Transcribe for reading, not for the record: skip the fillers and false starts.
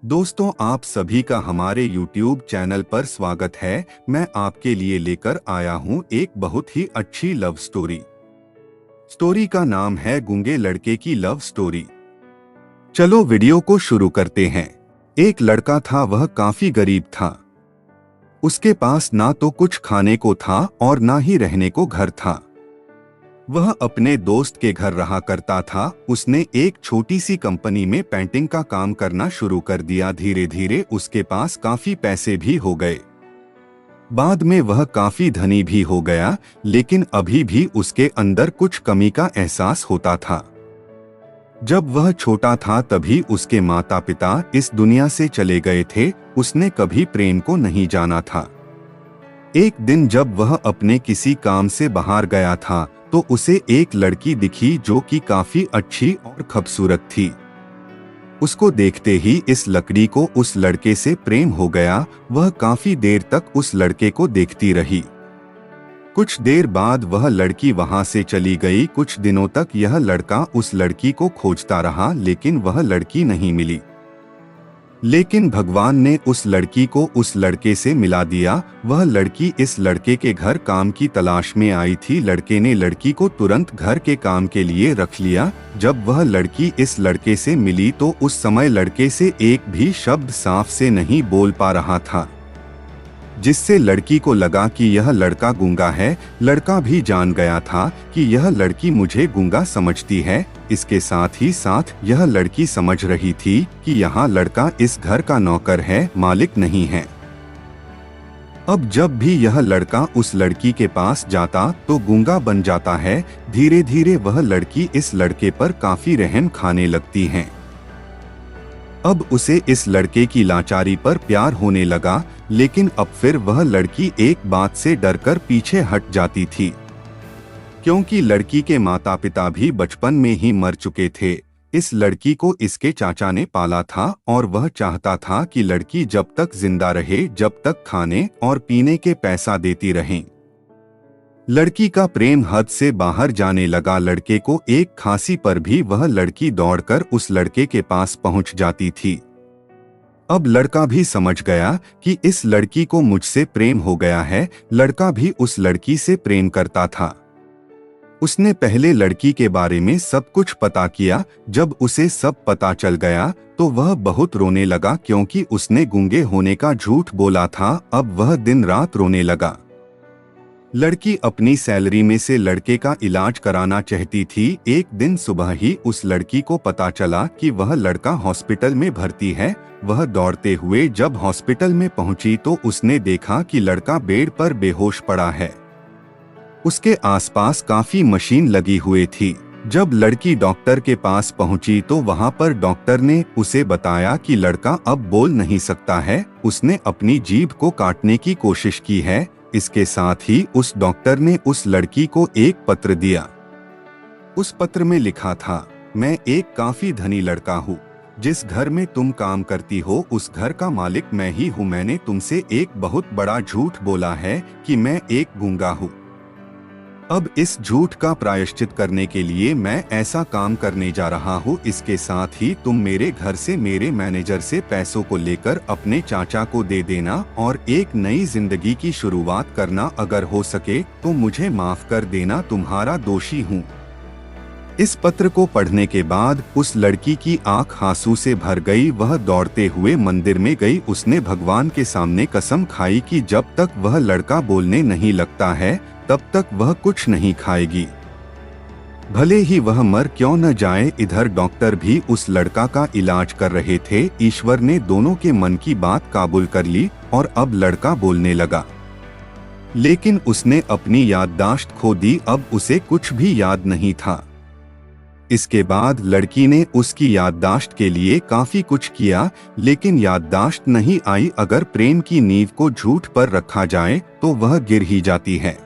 दोस्तों, आप सभी का हमारे YouTube चैनल पर स्वागत है। मैं आपके लिए लेकर आया हूं एक बहुत ही अच्छी लव स्टोरी। स्टोरी का नाम है गूंगे लड़के की लव स्टोरी। चलो वीडियो को शुरू करते हैं। एक लड़का था, वह काफी गरीब था। उसके पास ना तो कुछ खाने को था और ना ही रहने को घर था। वह अपने दोस्त के घर रहा करता था। उसने एक छोटी सी कंपनी में पेंटिंग का काम करना शुरू कर दिया। धीरे धीरे उसके पास काफी पैसे भी हो गए। बाद में वह काफी धनी भी हो गया, लेकिन अभी भी उसके अंदर कुछ कमी का एहसास होता था। जब वह छोटा था तभी उसके माता पिता इस दुनिया से चले गए थे। उसने कभी प्रेम को नहीं जाना था। एक दिन जब वह अपने किसी काम से बाहर गया था तो उसे एक लड़की दिखी जो कि काफी अच्छी और खूबसूरत थी। उसको देखते ही इस लड़की को उस लड़के से प्रेम हो गया। वह काफी देर तक उस लड़के को देखती रही। कुछ देर बाद वह लड़की वहां से चली गई। कुछ दिनों तक यह लड़का उस लड़की को खोजता रहा, लेकिन वह लड़की नहीं मिली। लेकिन भगवान ने उस लड़की को उस लड़के से मिला दिया। वह लड़की इस लड़के के घर काम की तलाश में आई थी। लड़के ने लड़की को तुरंत घर के काम के लिए रख लिया। जब वह लड़की इस लड़के से मिली तो उस समय लड़के से एक भी शब्द साफ से नहीं बोल पा रहा था, जिससे लड़की को लगा कि यह लड़का गूंगा है। लड़का भी जान गया था कि यह लड़की मुझे गूंगा समझती है। इसके साथ ही साथ यह लड़की समझ रही थी कि यहाँ लड़का इस घर का नौकर है, मालिक नहीं है। अब जब भी यह लड़का उस लड़की के पास जाता तो गूंगा बन जाता है। धीरे धीरे वह लड़की इस लड़के पर काफी रहम खाने लगती है। अब उसे इस लड़के की लाचारी पर प्यार होने लगा, लेकिन अब फिर वह लड़की एक बात से डरकर पीछे हट जाती थी, क्योंकि लड़की के माता पिता भी बचपन में ही मर चुके थे। इस लड़की को इसके चाचा ने पाला था और वह चाहता था कि लड़की जब तक जिंदा रहे, जब तक खाने और पीने के पैसा देती रहे। लड़की का प्रेम हद से बाहर जाने लगा। लड़के को एक खांसी पर भी वह लड़की दौड़कर उस लड़के के पास पहुंच जाती थी। अब लड़का भी समझ गया कि इस लड़की को मुझसे प्रेम हो गया है। लड़का भी उस लड़की से प्रेम करता था। उसने पहले लड़की के बारे में सब कुछ पता किया। जब उसे सब पता चल गया तो वह बहुत रोने लगा, क्योंकि उसने गूंगे होने का झूठ बोला था। अब वह दिन रात रोने लगा। लड़की अपनी सैलरी में से लड़के का इलाज कराना चाहती थी। एक दिन सुबह ही उस लड़की को पता चला कि वह लड़का हॉस्पिटल में भर्ती है। वह दौड़ते हुए जब हॉस्पिटल में पहुंची तो उसने देखा कि लड़का बेड पर बेहोश पड़ा है। उसके आसपास काफी मशीन लगी हुई थी। जब लड़की डॉक्टर के पास पहुंची तो वहां पर डॉक्टर ने उसे बताया कि लड़का अब बोल नहीं सकता है। उसने अपनी जीभ को काटने की कोशिश की है। इसके साथ ही उस डॉक्टर ने उस लड़की को एक पत्र दिया। उस पत्र में लिखा था, मैं एक काफी धनी लड़का हूँ। जिस घर में तुम काम करती हो उस घर का मालिक मैं ही हूँ। मैंने तुमसे एक बहुत बड़ा झूठ बोला है कि मैं एक गूंगा हूँ। अब इस झूठ का प्रायश्चित करने के लिए मैं ऐसा काम करने जा रहा हूँ। इसके साथ ही तुम मेरे घर से मेरे मैनेजर से पैसों को लेकर अपने चाचा को दे देना और एक नई जिंदगी की शुरुआत करना। अगर हो सके तो मुझे माफ कर देना, तुम्हारा दोषी हूँ। इस पत्र को पढ़ने के बाद उस लड़की की आंख आंसू से भर गई। वह दौड़ते हुए मंदिर में गई। उसने भगवान के सामने कसम खाई कि जब तक वह लड़का बोलने नहीं लगता है तब तक वह कुछ नहीं खाएगी, भले ही वह मर क्यों न जाए। इधर डॉक्टर भी उस लड़का का इलाज कर रहे थे। ईश्वर ने दोनों के मन की बात काबूल कर ली और अब लड़का बोलने लगा, लेकिन उसने अपनी याददाश्त खो दी। अब उसे कुछ भी याद नहीं था। इसके बाद लड़की ने उसकी याददाश्त के लिए काफी कुछ किया, लेकिन याददाश्त नहीं आई। अगर प्रेम की नींव को झूठ पर रखा जाए तो वह गिर ही जाती है।